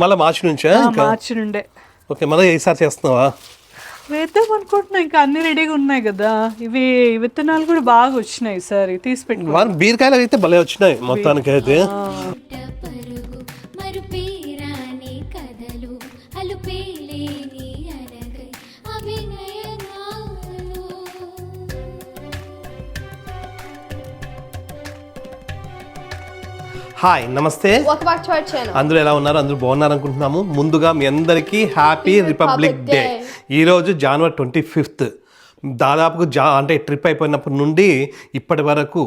మళ్ళీ మార్చి నుంచా? మార్చి నుండే. ఓకే, మళ్ళీ ఈసారి చేస్తున్నావా? వేద్దాం అనుకుంటున్నా, ఇంకా అన్ని రెడీగా ఉన్నాయి కదా. ఇవి విత్తనాలు కూడా బాగా వచ్చినాయి ఈసారి, తీసి పెట్టుకో. బీరకాయలు అయితే భలే వచ్చినాయి మొత్తానికి అయితే. హాయ్, నమస్తే. అందరూ ఎలా ఉన్నారు? అందరూ బాగున్నారు అనుకుంటున్నాము. ముందుగా మీ అందరికీ హ్యాపీ రిపబ్లిక్ డే. ఈరోజు జనవరి 25. దాదాపు అంటే ట్రిప్ అయిపోయినప్పటి నుండి ఇప్పటి వరకు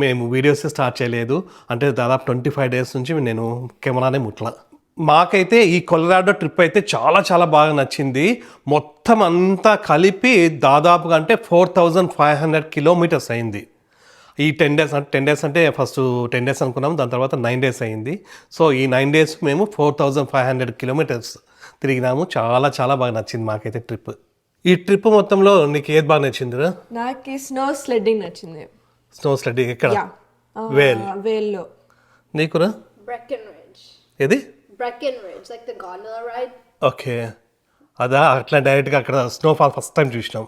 మేము వీడియోస్ స్టార్ట్ చేయలేదు. అంటే దాదాపు 25 డేస్ నుంచి నేను కెమెరానే ముట్ల. మాకైతే ఈ కొలరాడో ట్రిప్ అయితే చాలా చాలా బాగా నచ్చింది. మొత్తం అంతా కలిపి దాదాపుగా అంటే 4500 కిలోమీటర్స్ అయింది. ఈ 10 డేస్ అంటే ఫస్ట్ 10 డేస్ అనుకున్నాము, దాని తర్వాత 9 డేస్ అయింది. సో ఈ 9 డేస్ మేము 4500 కిలోమీటర్స్ తిరిగినాము. చాలా చాలా బాగా నచ్చింది మాకైతే ట్రిప్. ఈ ట్రిప్ మొత్తంలో నీకు ఏది బాగా నచ్చిందిరా? నాకు స్నో స్లెడ్డింగ్ నచ్చింది. స్నో స్లెడ్డింగ్ ఎక్కడ? వేల్లో. నీకురా? ఏది? like the gondola ride. Okay, అదా? అట్లా డైరెక్ట్గా అక్కడ స్నోఫాల్ ఫస్ట్ టైం చూసినాం,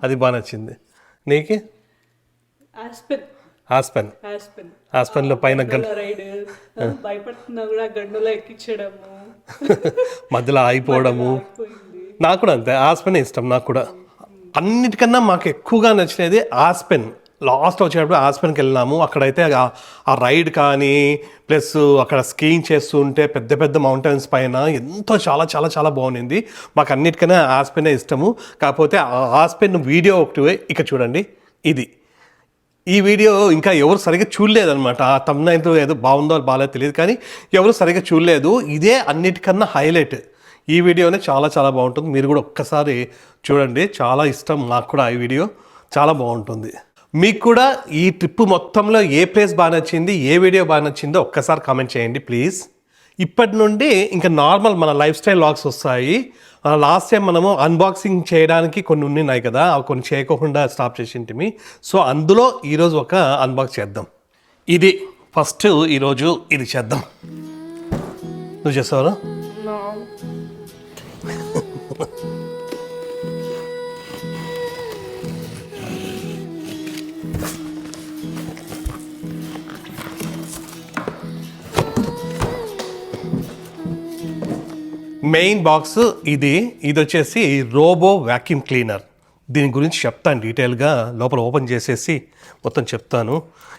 అది బాగా నచ్చింది. నీకు? ఆస్పెన్లో పైన భయపడుతున్నా కూడా గండులో ఎక్కించడము, మధ్యలో ఆగిపోవడము. నాకు కూడా అంతే, ఆస్పెన్ ఇష్టం నాకు కూడా. అన్నిటికన్నా మాకు ఎక్కువగా నచ్చినది ఆస్పెన్. లాస్ట్ వచ్చేటప్పుడు ఆస్పెన్కి వెళ్ళినాము. అక్కడైతే ఆ రైడ్ కానీ ప్లస్ అక్కడ స్కీయింగ్ చేస్తూ ఉంటే పెద్ద పెద్ద మౌంటైన్స్ పైన ఎంతో చాలా చాలా చాలా బాగుంది. మాకు అన్నిటికన్నా ఆస్పెనే ఇష్టము. కాకపోతే ఆ ఆస్పెన్ వీడియో ఒకటి ఇక చూడండి. ఈ వీడియో ఇంకా ఎవరు సరిగ్గా చూడలేదన్నమాట. ఆ thumbnail ఏదో బాగుందో బాగాలేదో తెలియదు, కానీ ఎవరు సరిగ్గా చూడలేదు. ఇదే అన్నిటికన్నా హైలైట్. ఈ వీడియోనే చాలా చాలా బాగుంటుంది. మీరు కూడా ఒక్కసారి చూడండి, చాలా ఇష్టం నాకు కూడా. ఈ వీడియో చాలా బాగుంటుంది. మీకు కూడా ఈ ట్రిప్ మొత్తంలో ఏ ప్లేస్ బాగా నచ్చింది, ఏ వీడియో బాగా నచ్చిందో ఒక్కసారి కామెంట్ చేయండి ప్లీజ్. ఇప్పటి నుండి ఇంకా నార్మల్ మన లైఫ్ స్టైల్ వ్లాగ్స్ వస్తాయి. లాస్ట్ టైం మనము అన్బాక్సింగ్ చేయడానికి కొన్ని ఉన్నాయి కదా, అవి కొన్ని చేయకుండా స్టాప్ చేసింటిమి. సో అందులో ఈరోజు ఒక అన్బాక్స్ చేద్దాం. ఇది ఫస్ట్ ఈరోజు ఇది చేద్దాం. నువ్వు చేస్తావా? మెయిన్ బాక్స్ ఇది వచ్చేసి రోబో వ్యాక్యూమ్ క్లీనర్. దీని గురించి చెప్తాను డీటెయిల్గా, లోపల ఓపెన్ చేసేసి మొత్తం చెప్తాను.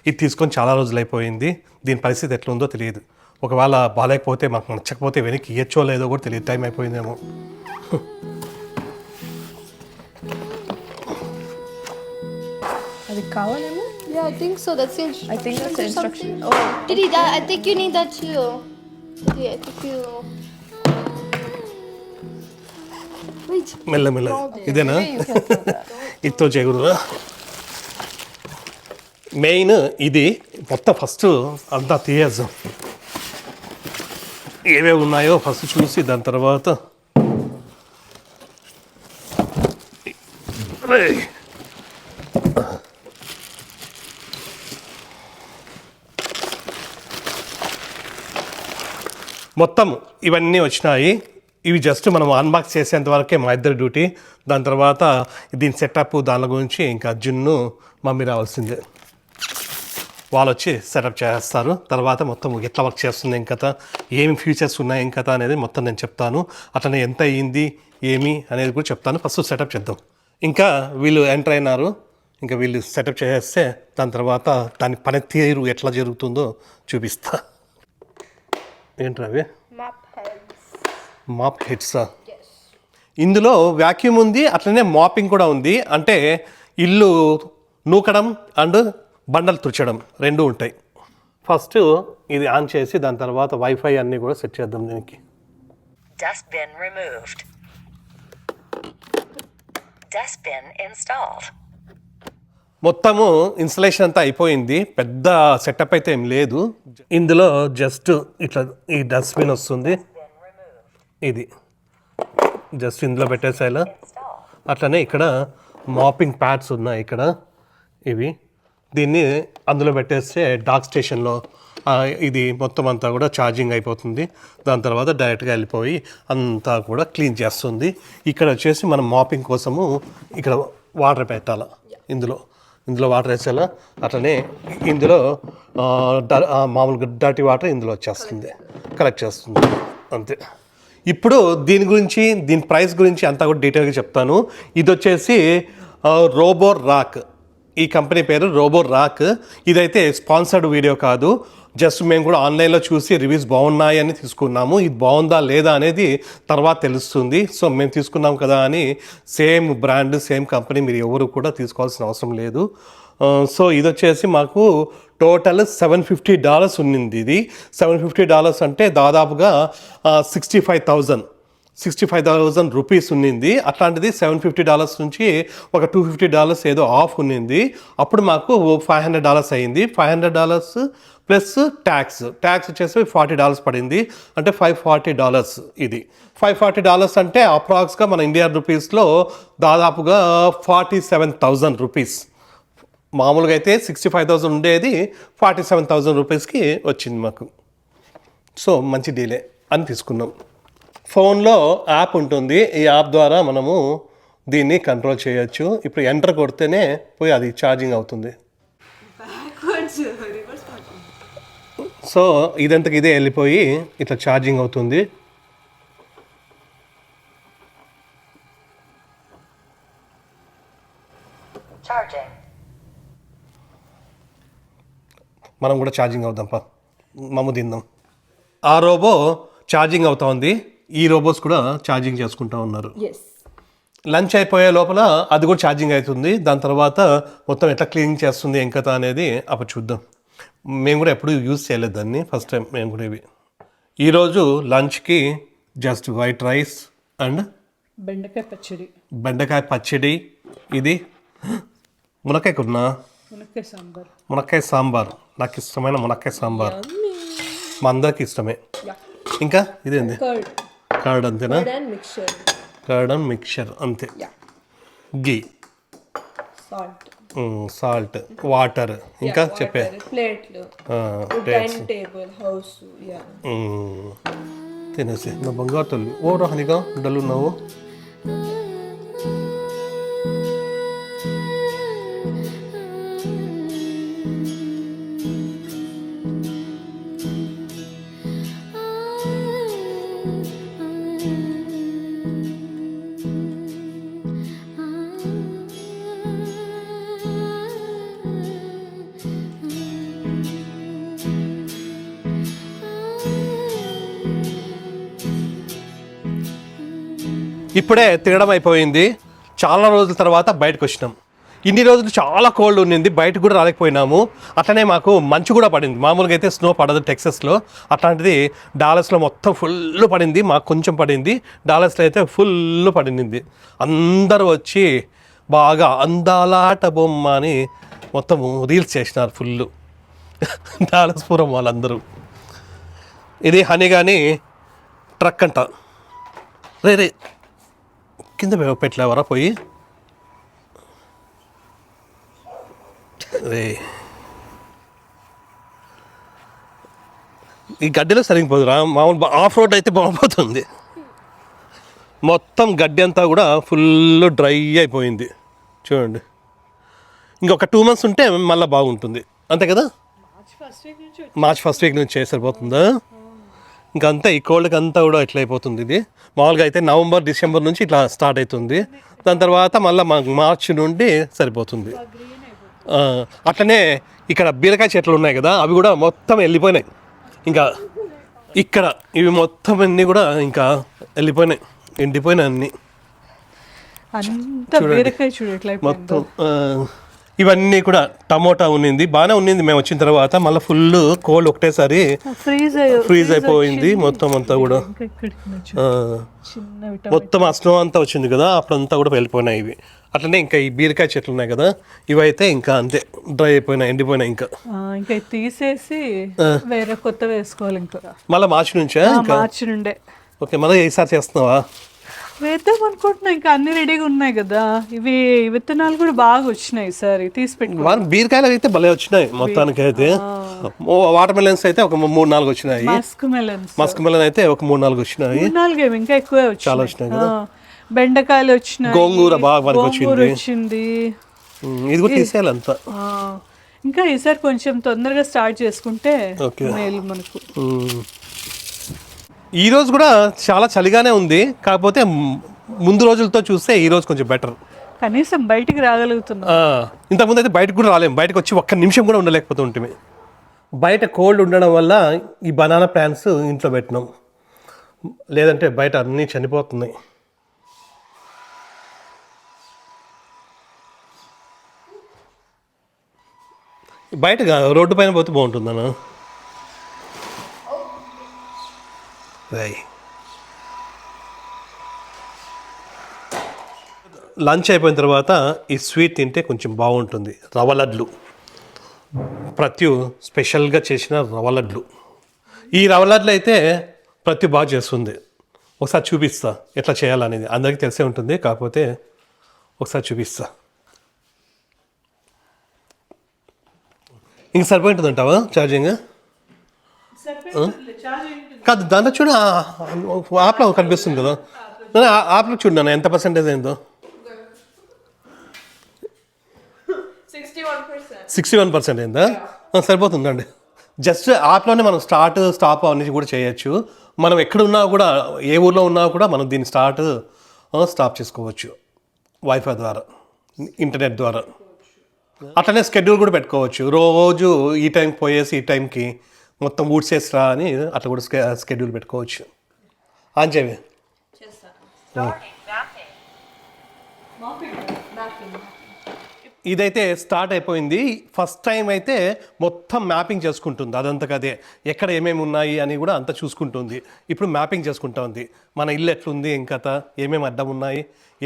ఇది తీసుకొని చాలా రోజులు అయిపోయింది. దీని పరిస్థితి ఎట్లా ఉందో తెలియదు. ఒకవేళ బాగాలేకపోతే, మాకు నచ్చకపోతే వెనక్కి ఇయ్యచ్చో లేదో కూడా తెలియదు. టైం అయిపోయిందేమో. అది కావాలేమో. Yeah, I think so. That's the I think that's the instruction. Oh, Didi, I think you need that too. Didi, I think you. Wait. మెల్ల ఇదేనా? ఇతో చేయకూడదు. మెయిన్ ఇది మొత్తం ఫస్ట్ అంతా తీయేద్దాం. ఏవేవి ఉన్నాయో ఫస్ట్ చూసి దాని తర్వాత మొత్తం ఇవన్నీ వచ్చినాయి. ఇవి జస్ట్ మనం అన్బాక్స్ చేసేంత వరకే మా ఇద్దరి డ్యూటీ. దాని తర్వాత దీని సెటప్, దాని గురించి ఇంకా జున్ను మమ్మీ రావాల్సిందే. వాళ్ళు వచ్చి సెటప్ చేస్తారు. తర్వాత మొత్తం ఎట్లా వర్క్ చేస్తుంది ఏం కథ, ఏమి ఫీచర్స్ ఉన్నాయి ఏం కథ అనేది మొత్తం నేను చెప్తాను. అట్లనే ఎంత అయ్యింది ఏమి అనేది కూడా చెప్తాను. ఫస్ట్ సెటప్ చేద్దాం. ఇంకా వీళ్ళు ఎంటర్ అయినారు. ఇంకా వీళ్ళు సెటప్ చేస్తే దాని తర్వాత దాని పనితీరు ఎట్లా జరుగుతుందో చూపిస్తా. ఏంట్రా అవి? మాప్ హెడ్సా? ఇందులో వ్యాక్యూమ్ ఉంది, అట్లనే మాపింగ్ కూడా ఉంది. అంటే ఇల్లు నూకడం అండ్ బండలు తుడచడం రెండు ఉంటాయి. ఫస్ట్ ఇది ఆన్ చేసి దాని తర్వాత వైఫై అన్నీ కూడా సెట్ చేద్దాం దీనికి. Dustbin removed. Dustbin installed. మొత్తము ఇన్స్టలేషన్ అంతా అయిపోయింది. పెద్ద సెటప్ అయితే ఏం లేదు. ఇందులో జస్ట్ ఇట్లా ఈ డస్ట్బిన్ వస్తుంది. ఇది జస్ట్ ఇందులో పెట్టేసాయిలా. అట్లనే ఇక్కడ మాపింగ్ ప్యాడ్స్ ఉన్నాయి ఇక్కడ. ఇవి దీన్ని అందులో పెట్టేస్తే డాగ్ స్టేషన్లో ఇది మొత్తం అంతా కూడా ఛార్జింగ్ అయిపోతుంది. దాని తర్వాత డైరెక్ట్గా వెళ్ళిపోయి అంతా కూడా క్లీన్ చేస్తుంది. ఇక్కడ వచ్చేసి మనం మాపింగ్ కోసము ఇక్కడ వాటర్ పెట్టాలి. ఇందులో వాటర్ వేసేలా, అట్లనే ఇందులో మామూలుగా డర్టీ వాటర్ ఇందులో వచ్చేస్తుంది, కలెక్ట్ చేస్తుంది అంతే. ఇప్పుడు దీని ప్రైస్ గురించి అంతా కూడా డీటెయిల్గా చెప్తాను. ఇది వచ్చేసి రోబో రాక్, ఈ కంపెనీ పేరు రోబో రాక్. ఇదైతే స్పాన్సర్డ్ వీడియో కాదు, జస్ట్ మేము కూడా ఆన్లైన్లో చూసి రివ్యూస్ బాగున్నాయని తీసుకున్నాము. ఇది బాగుందా లేదా అనేది తర్వాత తెలుస్తుంది. సో మేము తీసుకున్నాం కదా అని సేమ్ బ్రాండ్ సేమ్ కంపెనీ మీరు ఎవరు కూడా తీసుకోవాల్సిన అవసరం లేదు. సో ఇది వచ్చేసి మాకు టోటల్ $750 ఉన్నింది. ఇది $750 అంటే దాదాపుగా 65,000 రూపీస్ ఉన్నింది. అట్లాంటిది $750 నుంచి ఒక $250 ఏదో ఆఫ్ ఉన్నింది. అప్పుడు మాకు $500 అయింది. $500 ప్లస్ ట్యాక్స్ వచ్చేసి $40 పడింది. అంటే $540 ఇది. $540 అంటే అప్రాక్స్గా మన ఇండియన్ రూపీస్లో దాదాపుగా 47,000 రూపీస్. మామూలుగా అయితే 65,000 ఉండేది 47,000 రూపీస్కి వచ్చింది మాకు. సో మంచి డీలే అని తీసుకున్నాం. ఫోన్లో యాప్ ఉంటుంది, ఈ యాప్ ద్వారా మనము దీన్ని కంట్రోల్ చేయొచ్చు. ఇప్పుడు ఎంటర్ కొడితేనే పోయి అది ఛార్జింగ్ అవుతుంది. సో ఇదంతకు ఇదే వెళ్ళిపోయి ఇట్లా ఛార్జింగ్ అవుతుంది. Charging. మనం కూడా ఛార్జింగ్ అవుదాంపా, మమ్ము తిందాం. ఆ రోబో ఛార్జింగ్ అవుతా ఉంది, ఈ రోబోస్ కూడా ఛార్జింగ్ చేసుకుంటా ఉన్నారు. లంచ్ అయిపోయే లోపల అది కూడా ఛార్జింగ్ అవుతుంది. దాని తర్వాత మొత్తం ఎట్లా క్లీనింగ్ చేస్తుంది ఏం కథ అనేది అప్పుడు చూద్దాం. మేము కూడా ఎప్పుడు యూజ్ చేయలేదు దాన్ని, ఫస్ట్ టైం మేము కూడా ఇవి. ఈరోజు లంచ్కి జస్ట్ వైట్ రైస్ అండ్ బెండకాయ పచ్చడి. ఇది మునక్కాయ కున్నా, మునక్కాయ సాంబార్. నాకు ఇష్టమైన మునక్కాయ సాంబార్, మా అందరికి ఇష్టమే. ఇంకా ఇదేంది, కర్డ్ అంతేనా? కర్డ్ అండ్ మిక్చర్ అంతే. గీ, సాల్ట్, వాటర్, ఇంకా చెప్పే ప్లేట్స్ తినేసి. నా బంగారు తల్లి ఓ రహనిగా డల్లున్నావు. ఇప్పుడే తినడం అయిపోయింది. చాలా రోజుల తర్వాత బయటకు వచ్చినాం. ఇన్ని రోజులు చాలా కోల్డ్ ఉన్నింది, బయటకు కూడా రాలేకపోయినాము. అట్లనే మాకు మంచు కూడా పడింది. మామూలుగా అయితే స్నో పడదు టెక్సస్లో, అట్లాంటిది డాలస్లో మొత్తం ఫుల్ పడింది. మాకు కొంచెం పడింది, డాలస్లో అయితే ఫుల్ పడింది. అందరూ వచ్చి బాగా అందాలాట బొమ్మ అని మొత్తం రీల్స్ చేసినారు ఫుల్ డాలస్పురం వాళ్ళందరూ. ఇది హనీ కానీ ట్రక్ అంట. రే కింద పెట్టలేవరా పోయి. రే ఈ గడ్డిలో సరిగిపోదురా, మామూలు ఆఫ్ రోడ్ అయితే బాగుపోతుంది. మొత్తం గడ్డి అంతా కూడా ఫుల్ డ్రై అయిపోయింది చూడండి. ఇంకొక 2 months ఉంటే మళ్ళీ బాగుంటుంది, అంతే కదా? మార్చ్ ఫస్ట్ వీక్ నుంచి సరిపోతుందా? ఇంకంతా ఈ కోల్డ్కి అంతా కూడా ఇట్లా అయిపోతుంది. ఇది మామూలుగా అయితే నవంబర్ డిసెంబర్ నుంచి ఇట్లా స్టార్ట్ అవుతుంది. దాని తర్వాత మళ్ళీ మార్చ్ నుండి సరిపోతుంది. అట్లనే ఇక్కడ బీరకాయ చెట్లు ఉన్నాయి కదా, అవి కూడా మొత్తం వెళ్ళిపోయినాయి. ఇంకా ఇక్కడ ఇవి మొత్తం అన్నీ కూడా ఇంకా వెళ్ళిపోయినాయి, ఎండిపోయినాయి అన్నీ. మొత్తం ఇవన్నీ కూడా టమోటా ఉన్నింది, బాగానే ఉన్నింది. మేము వచ్చిన తర్వాత మళ్ళీ ఫుల్ కోల్డ్ ఒకటేసారి ఫ్రీజ్ అయిపోయింది మొత్తం అంతా కూడా. మొత్తం ఆ స్నో అంతా వచ్చింది కదా, అప్పుడంతా కూడా వెళ్ళిపోయినాయి ఇవి. అట్లనే ఇంకా ఈ బీరకాయ చెట్లు ఉన్నాయి కదా, ఇవైతే ఇంకా అంతే డ్రై అయిపోయినాయి, ఎండిపోయినాయి. ఇంకా తీసేసి వేరే కొత్త వేసుకోవాలి. ఇంకా మళ్ళీ మార్చి నుంచే? మార్చి నుండే. ఓకే, మళ్ళీ ఈసారి చేస్తున్నావా? వేద్దాం అనుకుంటున్నా, ఇంకా అన్ని రెడీగా ఉన్నాయి కదా. ఇవి విత్తనాలు కూడా బాగా వచ్చినాయి ఈసారి, తీసి పెట్టుకో. బీరకాయలు అయితే భలే వచ్చినాయి మొత్తానికి అయితే. వాటర్ మెలన్స్ అయితే ఒక 3-4 వచ్చినాయి. మస్క్ మెలన్ అయితే ఒక 3-4 వచ్చినాయి. 4 ఇంకా ఎక్కువే వచ్చినాయి. చాలా వచ్చినాయి కదా. బెండకాయలు వచ్చినాయి, గోంగూర బాగా మనకు వచ్చింది. ఇది కూడా తీసేయాలి అంతా. ఇంకా ఈసారి కొంచెం తొందరగా స్టార్ట్ చేసుకుంటే మేలు మనకు. ఈ రోజు కూడా చాలా చలిగానే ఉంది, కాకపోతే ముందు రోజులతో చూస్తే ఈ రోజు కొంచెం బెటర్. కనీసం బయటికి రాగలుగుతున్నాం. ఇంతకుముందు అయితే బయటకు కూడా రాలేము, బయటకు వచ్చి ఒక్క నిమిషం కూడా ఉండలేకపోతూ ఉంటుంది. బయట కోల్డ్ ఉండడం వల్ల ఈ బనానా ప్లాంట్స్ ఇంట్లో పెట్టినాం, లేదంటే బయట అన్నీ చనిపోతున్నాయి. బయటగా రోడ్డు పైన పోతే బాగుంటుందన్నా. లంచ్ అయిపోయిన తర్వాత ఈ స్వీట్ తింటే కొంచెం బాగుంటుంది. రవ్వ లడ్లు, ప్రతి స్పెషల్గా చేసిన రవ్వ లడ్లు. ఈ రవ్వ లడ్లు అయితే ప్రతి బాగా చేస్తుంది. ఒకసారి చూపిస్తా ఎట్లా చేయాలనేది, అందరికీ తెలిసే ఉంటుంది, కాకపోతే ఒకసారి చూపిస్తా. ఇంక సరిపోయింటుంది అంటావా ఛార్జింగ్? కాదు, దాంట్లో చూడు యాప్లో కనిపిస్తుంది కదా, యాప్లో చూడు నాన్న ఎంత పర్సెంటేజ్ అయిందో. 61% అయిందా? సరిపోతుందండి. జస్ట్ యాప్లోనే మనం స్టార్ట్ స్టాప్ అనేది కూడా చేయొచ్చు. మనం ఎక్కడ ఉన్నా కూడా, ఏ ఊర్లో ఉన్నా కూడా మనం దీన్ని స్టాప్ చేసుకోవచ్చు వైఫై ద్వారా, ఇంటర్నెట్ ద్వారా. అట్లనే స్కెడ్యూల్ కూడా పెట్టుకోవచ్చు. రోజు ఈ టైంకి పోయేసి ఈ టైంకి మొత్తం ఊడ్చేసిరా అని అట్లా కూడా స్కెడ్యూల్ పెట్టుకోవచ్చు. అంచేవి ఇదైతే స్టార్ట్ అయిపోయింది. ఫస్ట్ టైం అయితే మొత్తం మ్యాపింగ్ చేసుకుంటుంది అదంతకదే, ఎక్కడ ఏమేమి ఉన్నాయి అని కూడా అంతా చూసుకుంటుంది. ఇప్పుడు మ్యాపింగ్ చేసుకుంటా ఉంది, మన ఇల్లు ఎట్లుంది, ఇంకత ఏమేమి అడ్డం ఉన్నాయి,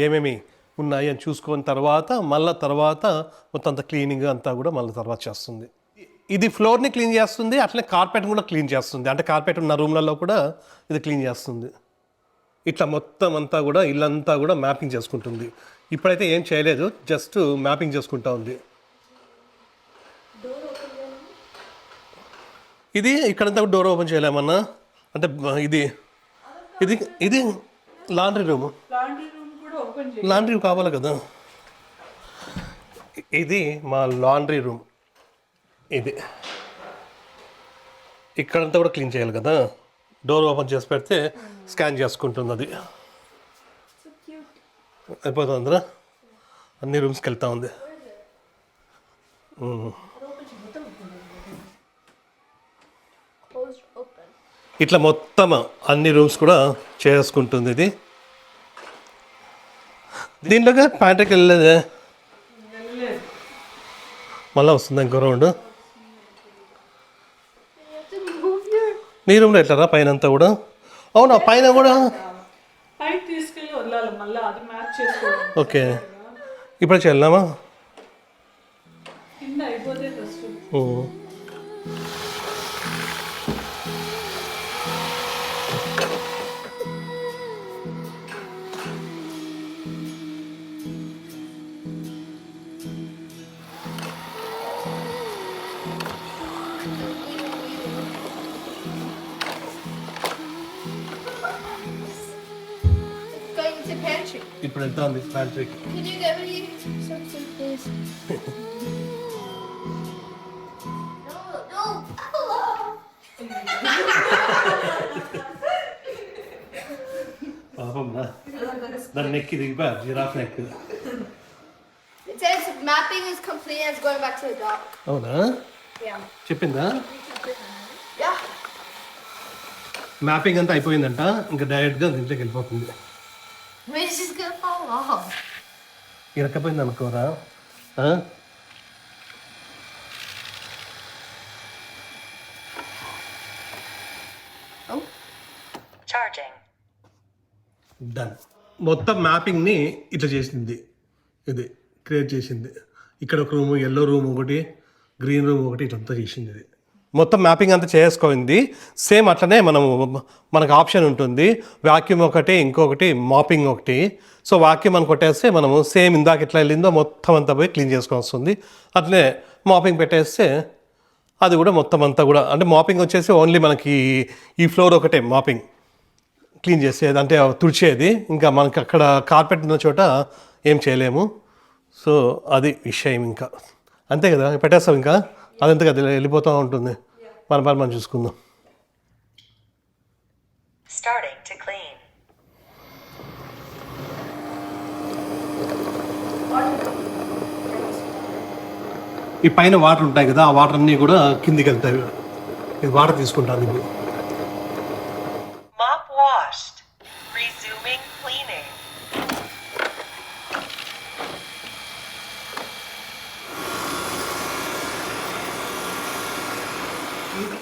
ఏమేమి ఉన్నాయి అని చూసుకున్న తర్వాత తర్వాత మొత్తం అంత క్లీనింగ్ అంతా కూడా మళ్ళీ తర్వాత చేస్తుంది. ఇది ఫ్లోర్ని క్లీన్ చేస్తుంది, అట్లనే కార్పెట్ కూడా క్లీన్ చేస్తుంది. అంటే కార్పెట్ ఉన్న రూమ్లలో కూడా ఇది క్లీన్ చేస్తుంది. ఇట్లా మొత్తం అంతా కూడా ఇల్లంతా కూడా మ్యాపింగ్ చేసుకుంటుంది. ఇప్పుడైతే ఏం చేయలేదు, జస్ట్ మ్యాపింగ్ చేసుకుంటా ఉంది. ఇది ఇక్కడంతా కూడా డోర్ ఓపెన్ చేయలేమన్నా, అంటే ఇది ఇది ఇది లాండ్రీ రూమ్. లాండ్రీ కావాలి కదా, ఇది మా లాండ్రీ రూమ్. ఇది ఇక్కడంతా కూడా క్లీన్ చేయాలి కదా, డోర్ ఓపెన్ చేసి పెడితే స్కాన్ చేసుకుంటుంది. అది అయిపోతుంది, అందరూ అన్ని రూమ్స్కి వెళ్తా ఉంది. ఇట్లా మొత్తం అన్ని రూమ్స్ కూడా చేసుకుంటుంది. ఇది దీంట్లోకి ప్యాంట్రీకి వెళ్ళలేదే, మళ్ళీ వస్తుంది ఇంకో రౌండ్. నీ రూమ్లో ఎట్లరా పైన అంతా కూడా? అవునా, పైన కూడా ఓకే. ఇప్పుడు చెల్లామా? ఇప్పుడు వెళ్తా ఉంది ప్యాంట్రీకి. Can you get me something, please? No. పాపం దాన్ని నెక్కి దిగిపోయా, giraffe neck. It says mapping is complete and it's going back to the dock. అవునా? Yeah. చెప్పిందా? Yeah. మ్యాపింగ్ అంతా అయిపోయిందంట, ఇంకా డైరెక్ట్గా దీంట్లోకి వెళ్ళిపోతుంది. We're just gonna fall off. ఇరకపోయింది అనుకోరా? Charging. Done. మొత్తం మ్యాపింగ్ని ఇట్లా చేసింది, ఇది క్రియేట్ చేసింది. ఇక్కడ ఒక రూము, ఎల్లో రూమ్ ఒకటి, గ్రీన్ రూమ్ ఒకటి, ఇట్లంతా చేసింది. ఇది మొత్తం మ్యాపింగ్ అంతా చేసుకోయింది. సేమ్ అట్లనే మనకు ఆప్షన్ ఉంటుంది, వాక్యూమ్ ఒకటి, ఇంకొకటి మాపింగ్ ఒకటి. సో వాక్యూమ్ అని కొట్టేస్తే మనము సేమ్ ఇందాక ఎట్లా వెళ్ళిందో మొత్తం అంతా పోయి క్లీన్ చేసుకొని వస్తుంది. అట్లనే మాపింగ్ పెట్టేస్తే అది కూడా మొత్తం అంతా కూడా, అంటే మాపింగ్ వచ్చేసి ఓన్లీ మనకి ఈ ఫ్లోర్ ఒకటే మాపింగ్ క్లీన్ చేసేది, అంటే తుడిచేది. ఇంకా మనకి అక్కడ కార్పెట్ ఉన్న చోట ఏం చేయలేము. సో అది విషయం. ఇంకా అంతే కదా, పెట్టేస్తాం. ఇంకా అదంతే కదా, వెళ్ళిపోతూ ఉంటుంది. మన పని మనం చూసుకుందాం. Starting to clean. ఈ పైన వాటర్ ఉంటాయి కదా, ఆ వాటర్ అన్నీ కూడా కిందికి వెళ్తాయి. ఇది వాటర్ తీసుకుంటాను ఇప్పుడు. Mop washed. Resuming cleaning.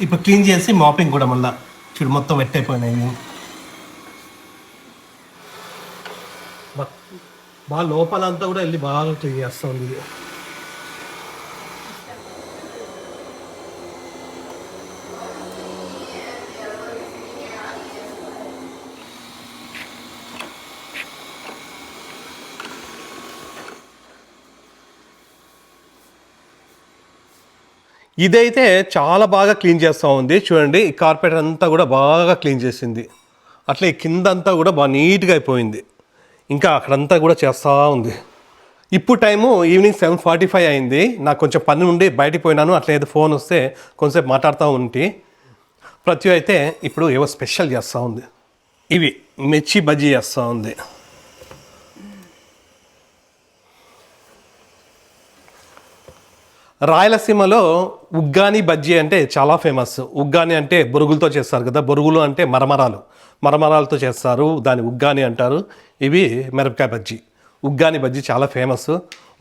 ఇప్పుడు క్లీన్ చేసి మాపింగ్ కూడా మళ్ళీ చూడు మొత్తం వెట్ అయిపోయినాయి. బాగా లోపలంతా కూడా వెళ్ళి బాగా క్లీన్ చేస్తుంది. ఇదైతే చాలా బాగా క్లీన్ చేస్తూ ఉంది. చూడండి, ఈ కార్పెట్ అంతా కూడా బాగా క్లీన్ చేసింది. అట్లే కిందంతా కూడా బాగా నీట్గా అయిపోయింది. ఇంకా అక్కడంతా కూడా చేస్తూ ఉంది. ఇప్పుడు టైము ఈవినింగ్ 7:45 అయింది. నాకు కొంచెం పని ఉండి బయటికి పోయినాను. అట్లా ఏదో ఫోన్ వస్తే కొంచెంసేపు మాట్లాడుతూ ఉంటే, ప్రతి అయితే ఇప్పుడు ఏవో స్పెషల్ చేస్తూ ఉంది. ఇవి మిర్చి బజ్జీ చేస్తూ ఉంది. రాయలసీమలో ఉగ్గాని బజ్జీ అంటే చాలా ఫేమస్. ఉగ్గాని అంటే బొరుగులతో చేస్తారు కదా, బొరుగులు అంటే మరమరాలతో చేస్తారు, దాన్ని ఉగ్గాని అంటారు. ఇవి మిరపకాయ బజ్జీ, ఉగ్గాని బజ్జీ చాలా ఫేమస్.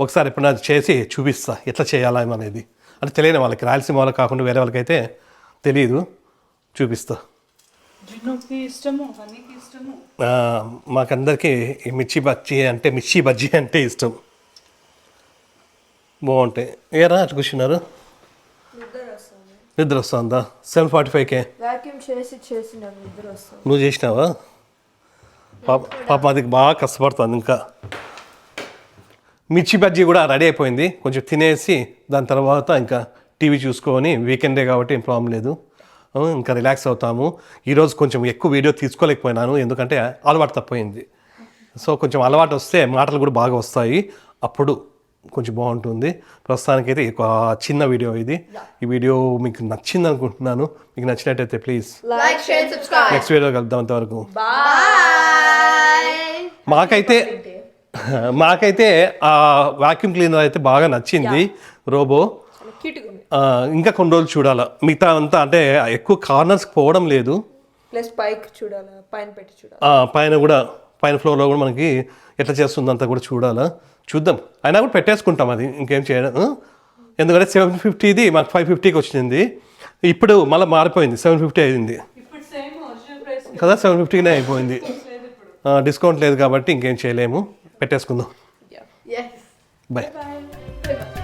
ఒకసారి ఎప్పుడైనా చేసి చూపిస్తా ఎట్లా చేయాలా అనేది. అంటే తెలియని వాళ్ళకి, రాయలసీమ వాళ్ళకి కాకుండా వేరే వాళ్ళకైతే తెలియదు, చూపిస్తా. మాకందరికీ ఈ మిర్చి బజ్జీ అంటే ఇష్టం. బాగుంటాయి. ఏరా అట్లా కూర్చున్నారు, నిద్ర వస్తుందా? 7:45కే వాక్యూమ్ చేసి నాకు నిద్ర వస్తుంది. నువ్వు చేసినావా? పాప అది బాగా కష్టపడుతుంది. ఇంకా మిర్చి బజ్జీ కూడా రెడీ అయిపోయింది. కొంచెం తినేసి దాని తర్వాత ఇంకా టీవీ చూసుకొని, వీకెండే కాబట్టి ఏం ప్రాబ్లం లేదు, ఇంకా రిలాక్స్ అవుతాము. ఈరోజు కొంచెం ఎక్కువ వీడియో తీసుకోలేకపోయినాను, ఎందుకంటే అలవాటు తప్పోయింది. సో కొంచెం అలవాటు వస్తే మాటలు కూడా బాగా వస్తాయి, అప్పుడు కొంచెం బాగుంటుంది. ప్రస్తుతానికైతే ఒక చిన్న వీడియో ఇది. ఈ వీడియో మీకు నచ్చింది అనుకుంటున్నాను. మీకు నచ్చినట్టయితే please Like, share, and subscribe. Next video కలుద్దాం. అంతవరకు Bye. మాకైతే ఆ వాక్యూమ్ క్లీనర్ అయితే బాగా నచ్చింది, రోబో. క్యూట్గా ఉంది. ఇంకా కొన్ని రోజులు చూడాలా. మిగతా అంతా అంటే ఎక్కువ కార్నర్స్కి పోవడం లేదు. ప్లస్ పైకి చూడాలా, పైన పెట్టి చూడాలి. పైన కూడా, పైన ఫ్లోర్లో కూడా మనకి ఎట్లా చేస్తుంది అంతా కూడా చూడాలా. చూద్దాం. అయినా కూడా పెట్టేసుకుంటాం, అది ఇంకేం చేయడం. ఎందుకంటే 750ది మాకు 550కి వచ్చింది. ఇప్పుడు మళ్ళీ మారిపోయింది, 750 అయింది కదా, 750నే అయిపోయింది. డిస్కౌంట్ లేదు కాబట్టి ఇంకేం చేయలేము, పెట్టేసుకుందాం. Yes. బాయ్. Bye.